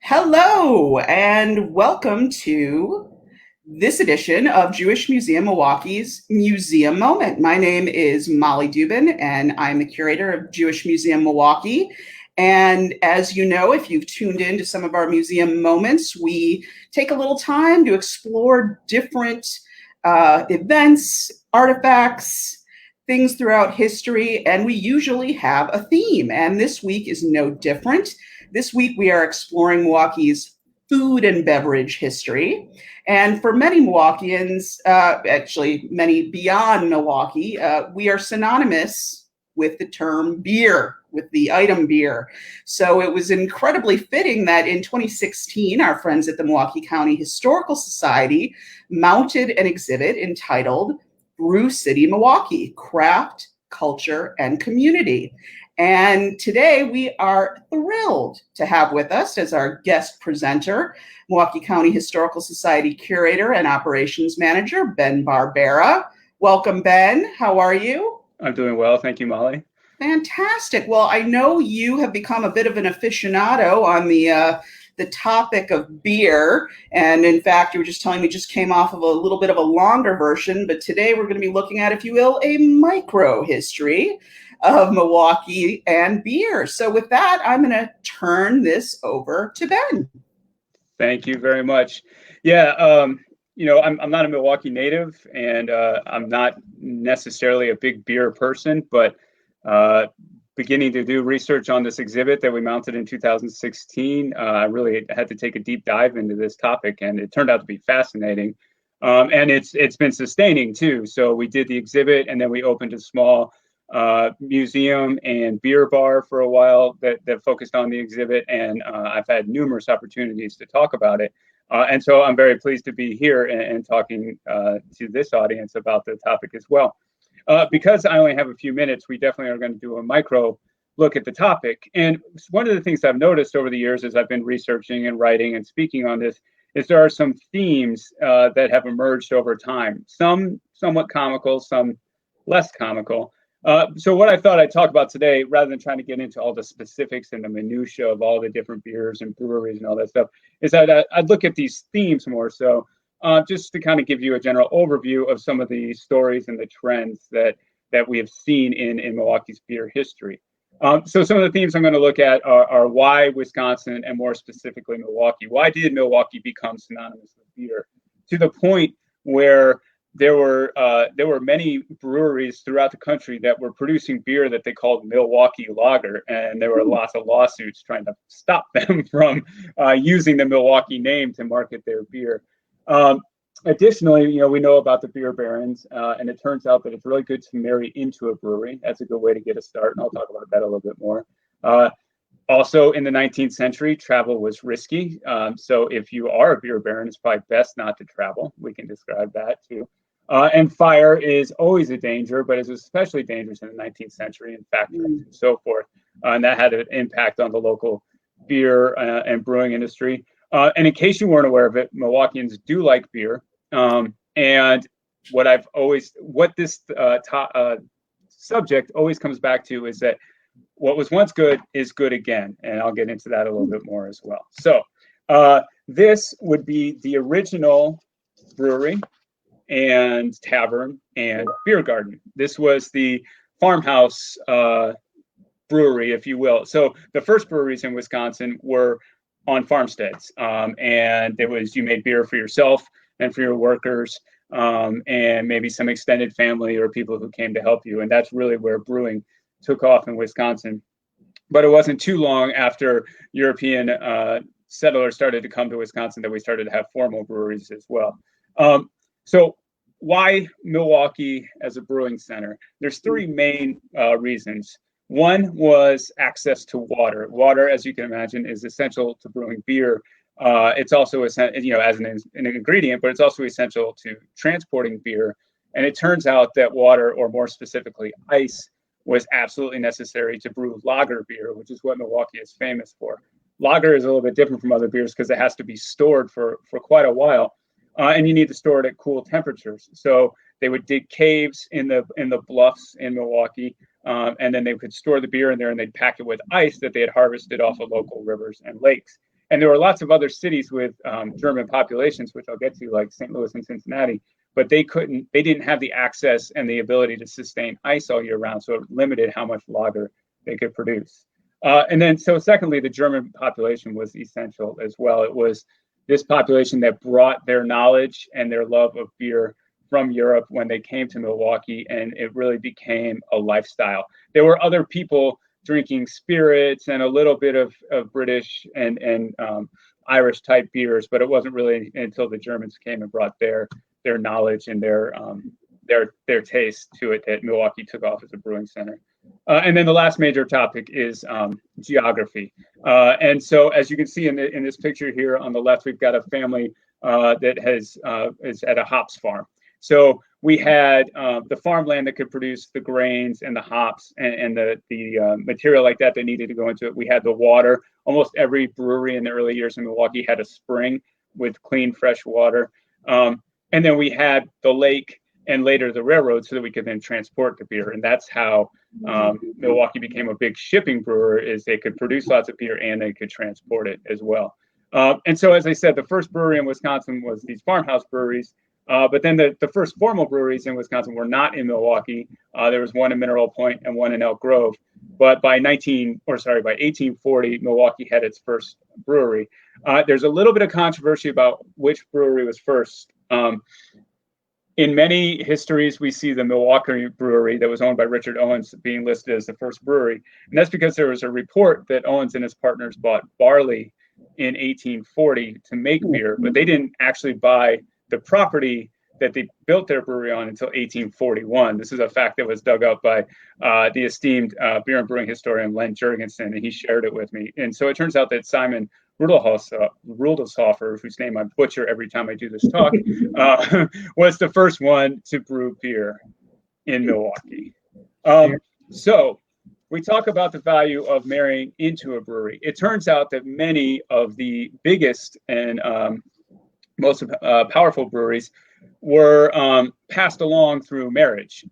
Hello, and welcome to this edition of Jewish Museum Milwaukee's Museum Moment. My name is Molly Dubin, and I'm the curator of Jewish Museum Milwaukee. And as you know, if you've tuned in to some of our museum moments, we take a little time to explore different events, artifacts, things throughout history, and we usually have a theme. And this week is no different. This week, we are exploring Milwaukee's food and beverage history. And for many Milwaukeeans, actually many beyond Milwaukee, we are synonymous with the term beer, with the item beer. So it was incredibly fitting that in 2016, our friends at the Milwaukee County Historical Society mounted an exhibit entitled Brew City Milwaukee, Craft, Culture, and Community. And today we are thrilled to have with us as our guest presenter, Milwaukee County Historical Society Curator and Operations Manager, Ben Barbera. Welcome, Ben. How are you? I'm doing well. Thank you, Molly. Fantastic. Well, I know you have become a bit of an aficionado on the topic of beer. And in fact, you were just telling me just came off of a little bit of a longer version, but today we're going to be looking at, if you will, a micro history of Milwaukee and beer. So with that, I'm going to turn this over to Ben. Thank you very much. Yeah, I'm not a Milwaukee native, and I'm not necessarily a big beer person, but beginning to do research on this exhibit that we mounted in 2016, I really had to take a deep dive into this topic, and it turned out to be fascinating. And it's been sustaining too. So we did the exhibit, and then we opened a small museum and beer bar for a while that focused on the exhibit, and I've had numerous opportunities to talk about it. And so I'm very pleased to be here and talking to this audience about the topic as well. Because I only have a few minutes, we definitely are going to do a micro look at the topic. And one of the things I've noticed over the years as I've been researching and writing and speaking on this is there are some themes that have emerged over time, some somewhat comical, some less comical. So what I thought I'd talk about today, rather than trying to get into all the specifics and the minutia of all the different beers and breweries and all that stuff, is that I'd look at these themes more so, just to kind of give you a general overview of some of the stories and the trends that we have seen in Milwaukee's beer history. So some of the themes I'm going to look at are why Wisconsin, and more specifically Milwaukee. Why did Milwaukee become synonymous with beer? To the point where there were many breweries throughout the country that were producing beer that they called Milwaukee Lager, and there were lots of lawsuits trying to stop them from using the Milwaukee name to market their beer. Additionally, we know about the beer barons, and it turns out that it's really good to marry into a brewery. That's a good way to get a start, and I'll talk about that a little bit more. Also, in the 19th century, travel was risky. So if you are a beer baron, it's probably best not to travel. We can describe that too. And fire is always a danger, but it was especially dangerous in the 19th century in factories and so forth. And that had an impact on the local beer and brewing industry. And in case you weren't aware of it, Milwaukeeans do like beer. And what this subject always comes back to is that what was once good is good again. And I'll get into that a little bit more as well. So this would be the original brewery and tavern and beer garden. This was the farmhouse brewery, if you will. So the first breweries in Wisconsin were on farmsteads, and it was, you made beer for yourself and for your workers, and maybe some extended family or people who came to help you. And that's really where brewing took off in Wisconsin. But it wasn't too long after European settlers started to come to Wisconsin that we started to have formal breweries as well. So why Milwaukee as a brewing center? There's three main reasons. One was access to water. Water, as you can imagine, is essential to brewing beer. It's also essential, as an ingredient, but it's also essential to transporting beer. And it turns out that water, or more specifically ice, was absolutely necessary to brew lager beer, which is what Milwaukee is famous for. Lager is a little bit different from other beers because it has to be stored for quite a while. And you need to store it at cool temperatures. So they would dig caves in the bluffs in Milwaukee, and then they could store the beer in there, and they'd pack it with ice that they had harvested off of local rivers and lakes. And there were lots of other cities with German populations, which I'll get to, like St. Louis and Cincinnati, but they didn't have the access and the ability to sustain ice all year round, so it limited how much lager they could produce. And then, so secondly, the German population was essential as well. It was this population that brought their knowledge and their love of beer from Europe when they came to Milwaukee, and it really became a lifestyle. There were other people drinking spirits and a little bit of British and Irish type beers, but it wasn't really until the Germans came and brought their knowledge and their taste to it that Milwaukee took off as a brewing center. And then the last major topic is geography. And so, as you can see in this picture here on the left, we've got a family that is at a hops farm. So we had the farmland that could produce the grains and the hops and the material like that needed to go into it. We had the water. Almost every brewery in the early years in Milwaukee had a spring with clean, fresh water. And then we had the lake and later the railroad so that we could then transport the beer. And that's how Milwaukee became a big shipping brewer, is they could produce lots of beer and they could transport it as well. And so, as I said, the first brewery in Wisconsin was these farmhouse breweries. But then the first formal breweries in Wisconsin were not in Milwaukee. There was one in Mineral Point and one in Elk Grove. But by 1840, Milwaukee had its first brewery. There's a little bit of controversy about which brewery was first. In many histories, we see the Milwaukee Brewery that was owned by Richard Owens being listed as the first brewery. And that's because there was a report that Owens and his partners bought barley in 1840 to make beer, but they didn't actually buy the property that they built their brewery on until 1841. This is a fact that was dug up by the esteemed beer and brewing historian Len Jurgensen, and he shared it with me. And so it turns out that Simon Rudelshofer, whose name I butcher every time I do this talk, was the first one to brew beer in Milwaukee. So we talk about the value of marrying into a brewery. It turns out that many of the biggest and most powerful breweries were passed along through marriage.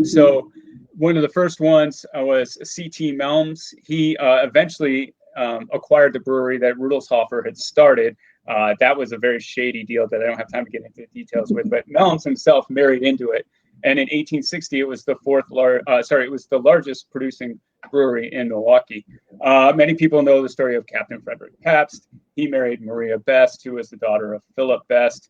So one of the first ones was C.T. Melms. He eventually acquired the brewery that Rudelshofer had started. That was a very shady deal that I don't have time to get into details with, but Melms himself married into it. And in 1860, it was the largest producing brewery in Milwaukee. Many people know the story of Captain Frederick Pabst. He married Maria Best, who was the daughter of Philip Best,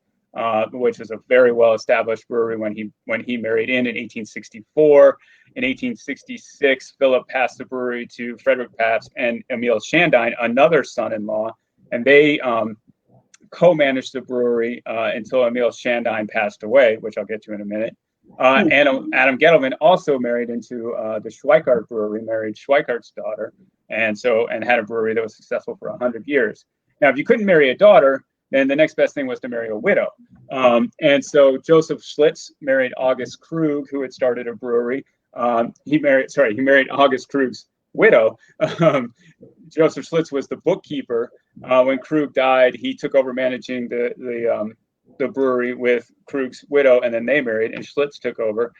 which was a very well-established brewery when he married in 1864. In 1866, Philip passed the brewery to Frederick Pabst and Emil Shandine, another son-in-law, and they co-managed the brewery until Emil Shandine passed away, which I'll get to in a minute. And Adam Gettleman also married into the Schweikart Brewery, married Schweikart's daughter, and had a brewery that was successful for 100 years. Now, if you couldn't marry a daughter, then the next best thing was to marry a widow. And so Joseph Schlitz married August Krug, who had started a brewery. He married August Krug's widow. Joseph Schlitz was the bookkeeper. When Krug died, he took over managing the brewery with Krug's widow, and then they married, and Schlitz took over.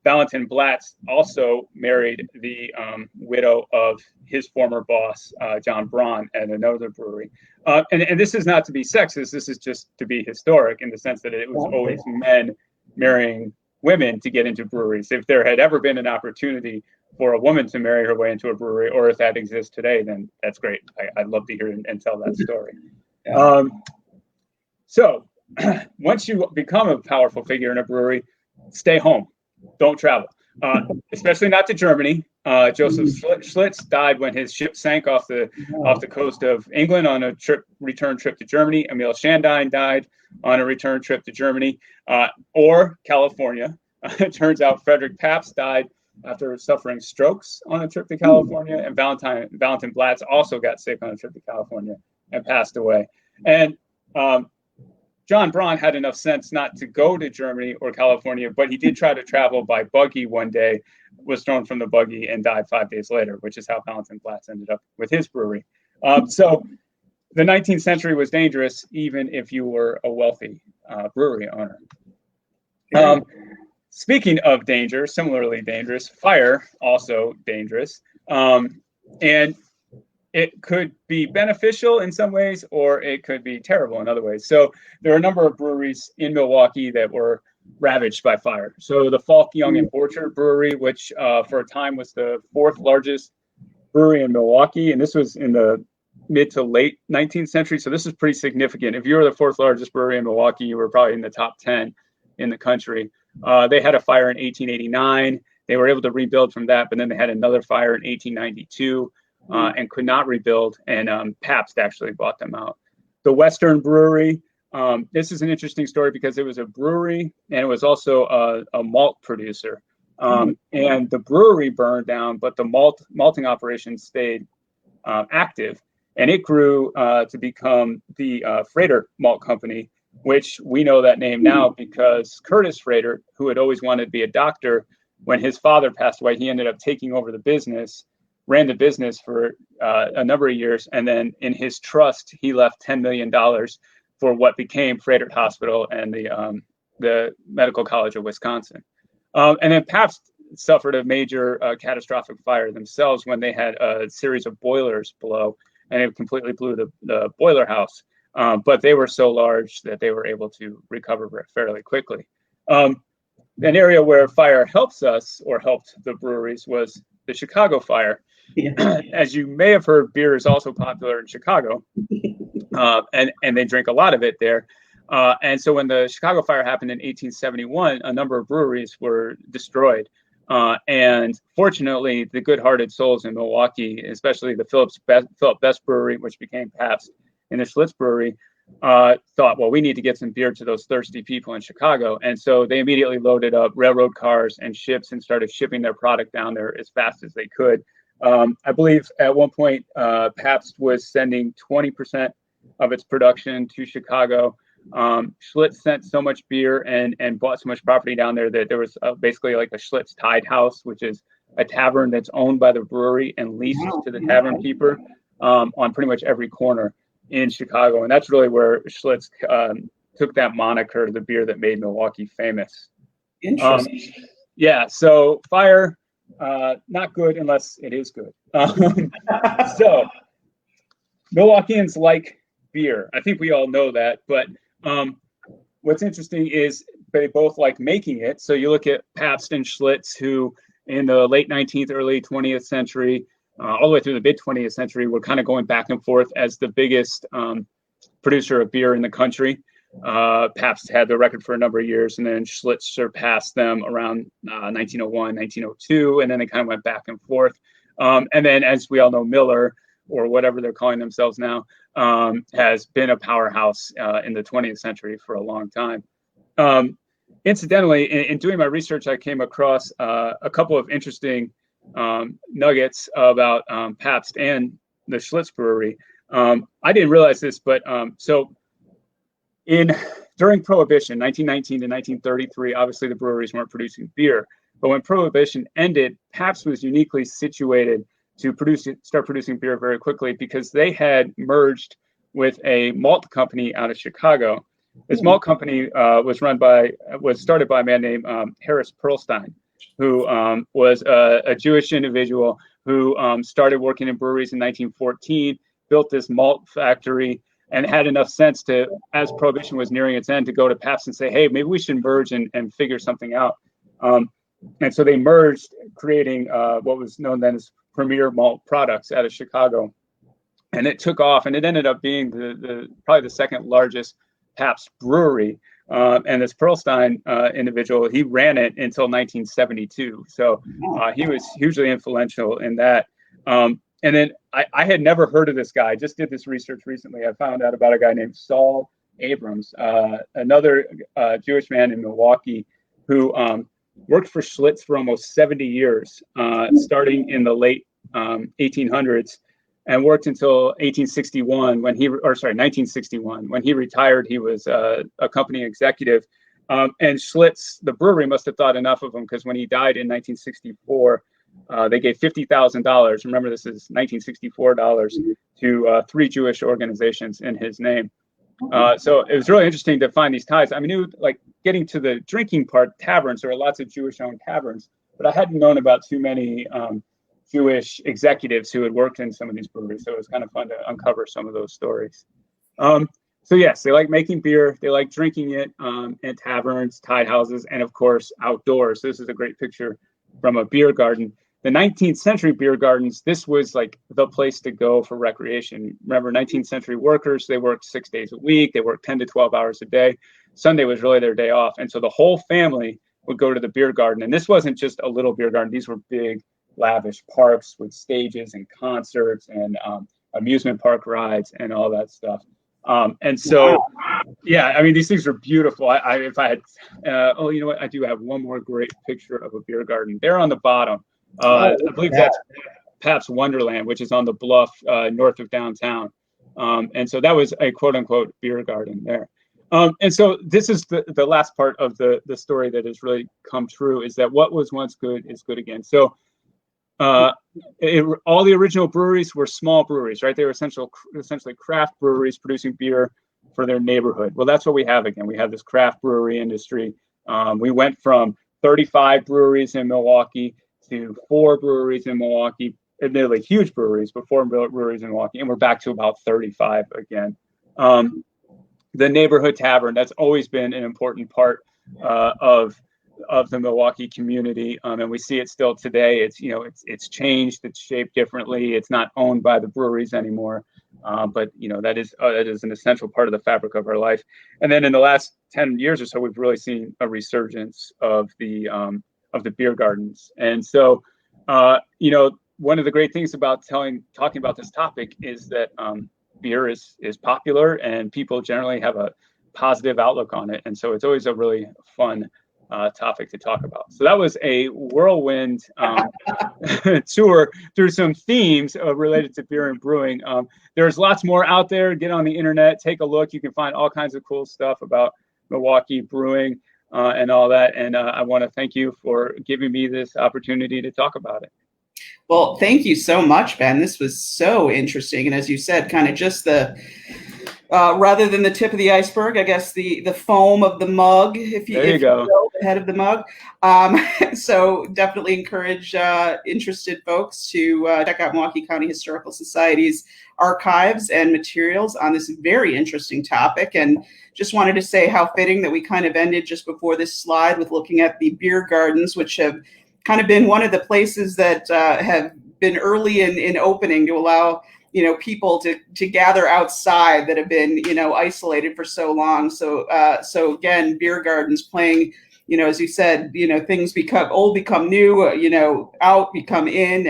Valentin Blatz also married the widow of his former boss, John Braun, at another brewery. And this is not to be sexist, this is just to be historic in the sense that it was always men marrying women to get into breweries. If there had ever been an opportunity for a woman to marry her way into a brewery, or if that exists today, then that's great. I'd love to hear and tell that story. Yeah. So once you become a powerful figure in a brewery, stay home. Don't travel, especially not to Germany. Joseph Schlitz died when his ship sank off the coast of England on a return trip to Germany. Emil Shandine died on a return trip to Germany or California. It turns out Frederick Pabst died after suffering strokes on a trip to California, and Valentin Blatz also got sick on a trip to California and passed away. And John Braun had enough sense not to go to Germany or California, but he did try to travel by buggy one day, was thrown from the buggy, and died 5 days later, which is how Valentin Blatz ended up with his brewery. So the 19th century was dangerous, even if you were a wealthy brewery owner. Speaking of danger, similarly dangerous, fire, also dangerous. And it could be beneficial in some ways, or it could be terrible in other ways. So there are a number of breweries in Milwaukee that were ravaged by fire. So the Falk, Young, and Borchert Brewery, which for a time was the fourth largest brewery in Milwaukee, and this was in the mid to late 19th century. So this is pretty significant. If you were the fourth largest brewery in Milwaukee, you were probably in the top 10 in the country. They had a fire in 1889. They were able to rebuild from that, but then they had another fire in 1892 and could not rebuild, and Pabst actually bought them out. The Western Brewery, this is an interesting story because it was a brewery and it was also a malt producer. And the brewery burned down, but the malting operation stayed active, and it grew to become the Frater Malt Company, which we know that name now because Curtis Frater, who had always wanted to be a doctor, when his father passed away, he ended up taking over the business, ran the business for a number of years, and then in his trust, he left $10 million for what became Frater Hospital and the Medical College of Wisconsin. And then Pabst suffered a major catastrophic fire themselves when they had a series of boilers blow, and it completely blew the boiler house. But they were so large that they were able to recover fairly quickly. An area where fire helps us, or helped the breweries, was the Chicago fire. Yeah. As you may have heard, beer is also popular in Chicago, and they drink a lot of it there. And so when the Chicago fire happened in 1871, a number of breweries were destroyed. And fortunately, the good-hearted souls in Milwaukee, especially the Philip Best Brewery, which became Pabst, and the Schlitz Brewery, thought, well, we need to get some beer to those thirsty people in Chicago. And so they immediately loaded up railroad cars and ships and started shipping their product down there as fast as they could. I believe at one point, Pabst was sending 20% of its production to Chicago. Schlitz sent so much beer and bought so much property down there that there was basically like a Schlitz Tide House, which is a tavern that's owned by the brewery and leased to the tavern keeper on pretty much every corner in Chicago. And that's really where Schlitz took that moniker, the beer that made Milwaukee famous. Interesting. Yeah, so fire, not good unless it is good. So Milwaukeeans like beer. I think we all know that, but what's interesting is they both like making it. So you look at Pabst and Schlitz, who in the late 19th, early 20th century, all the way through the mid 20th century, were kind of going back and forth as the biggest producer of beer in the country. Pabst had the record for a number of years, and then Schlitz surpassed them around 1901, 1902, and then they kind of went back and forth. And then, as we all know, Miller, or whatever they're calling themselves now, has been a powerhouse in the 20th century for a long time. Incidentally, in doing my research, I came across a couple of interesting nuggets about Pabst and the Schlitz Brewery. I didn't realize this, but so during Prohibition, 1919 to 1933, obviously the breweries weren't producing beer. But when Prohibition ended, Pabst was uniquely situated to start producing beer very quickly because they had merged with a malt company out of Chicago. This malt company was started by a man named Harris Perlstein, who was a Jewish individual who started working in breweries in 1914, built this malt factory, and had enough sense to, as Prohibition was nearing its end, to go to Pabst and say, hey, maybe we should merge and figure something out. And so they merged, creating what was known then as Premier Malt Products out of Chicago. And it took off, and it ended up being probably the second largest Pabst brewery. And this Perlstein individual, he ran it until 1972. So he was hugely influential in that. And then I had never heard of this guy. I just did this research recently. I found out about a guy named Saul Abrams, another Jewish man in Milwaukee who worked for Schlitz for almost 70 years, starting in the late 1800s, and worked until 1961 when he retired. He was a company executive, and Schlitz, the brewery, must have thought enough of him, because when he died in 1964, they gave $50,000. Remember, this is 1964 dollars to 3 Jewish organizations in his name. So it was really interesting to find these ties. I mean, like getting to the drinking part, taverns, there are lots of Jewish-owned taverns, but I hadn't known about too many Jewish executives who had worked in some of these breweries. So it was kind of fun to uncover some of those stories. So yes, they like making beer. They like drinking it in taverns, tide houses, and of course outdoors. So this is a great picture from a beer garden. The 19th century beer gardens, this was like the place to go for recreation. Remember, 19th century workers, they worked 6 days a week. They worked 10 to 12 hours a day. Sunday was really their day off. And so the whole family would go to the beer garden. And this wasn't just a little beer garden. These were big, lavish parks with stages and concerts and amusement park rides and all that stuff. And so, yeah, I mean, these things are beautiful. If I had, oh, you know what? I do have one more great picture of a beer garden. There on the bottom. I believe that's Pabst Wonderland, which is on the bluff north of downtown. And so that was a quote unquote beer garden there. And so this is the last part of the story that has really come true, is that what was once good is good again. So all the original breweries were small breweries, right? They were essentially craft breweries producing beer for their neighborhood. Well, that's what we have again. We have this craft brewery industry. We went from 35 breweries in Milwaukee to 4 breweries in Milwaukee, admittedly huge breweries, but 4 breweries in Milwaukee, and we're back to about 35 again. The neighborhood tavern, that's always been an important part of the Milwaukee community, and we see it still today. It's changed, it's shaped differently. It's not owned by the breweries anymore, but that is an essential part of the fabric of our life. And then in the last 10 years or so, we've really seen a resurgence of the beer gardens. And so, one of the great things about talking about this topic is that beer is popular and people generally have a positive outlook on it. And so it's always a really fun topic to talk about. So that was a whirlwind tour through some themes related to beer and brewing. There's lots more out there. Get on the internet, take a look. You can find all kinds of cool stuff about Milwaukee brewing and all that. And I want to thank you for giving me this opportunity to talk about it. Well, thank you so much, Ben. This was so interesting. And as you said, kind of just rather than the tip of the iceberg, I guess the foam of the mug, if you go, the head of the mug. So definitely encourage interested folks to check out Milwaukee County Historical Society's archives and materials on this very interesting topic. And just wanted to say how fitting that we kind of ended just before this slide with looking at the beer gardens, which have kind of been one of the places that have been early in opening to allow people to gather outside that have been isolated for so long. So again, beer gardens playing, as you said, things become new, out become in,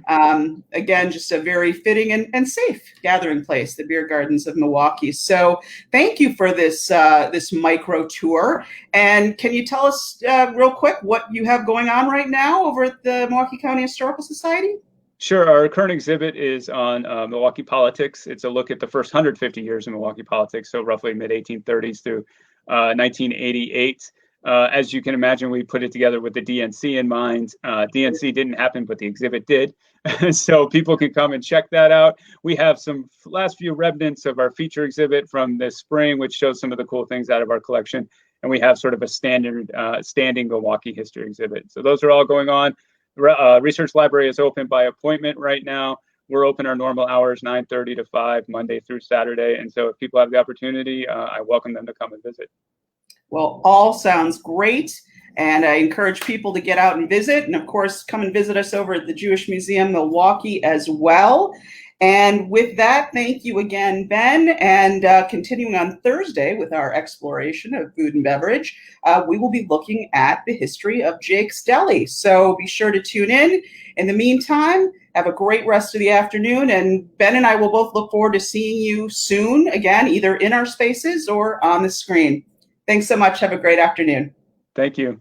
and again, just a very fitting and safe gathering place, the beer gardens of Milwaukee. So thank you for this micro tour. And can you tell us real quick what you have going on right now over at the Milwaukee County Historical Society? Sure. Our current exhibit is on Milwaukee politics. It's a look at the first 150 years of Milwaukee politics, so roughly mid-1830s through 1988. As you can imagine, we put it together with the DNC in mind. DNC didn't happen, but the exhibit did. So people can come and check that out. We have some last few remnants of our feature exhibit from this spring, which shows some of the cool things out of our collection. And we have sort of a standing Milwaukee history exhibit. So those are all going on. Research library is open by appointment right now. We're open our normal hours, 9:30 to 5, Monday through Saturday. And so if people have the opportunity, I welcome them to come and visit. Well, all sounds great. And I encourage people to get out and visit. And of course, come and visit us over at the Jewish Museum Milwaukee as well. And with that, thank you again, Ben. And continuing on Thursday with our exploration of food and beverage, we will be looking at the history of Jake's Deli. So be sure to tune in. In the meantime, have a great rest of the afternoon. And Ben and I will both look forward to seeing you soon, again, either in our spaces or on the screen. Thanks so much. Have a great afternoon. Thank you.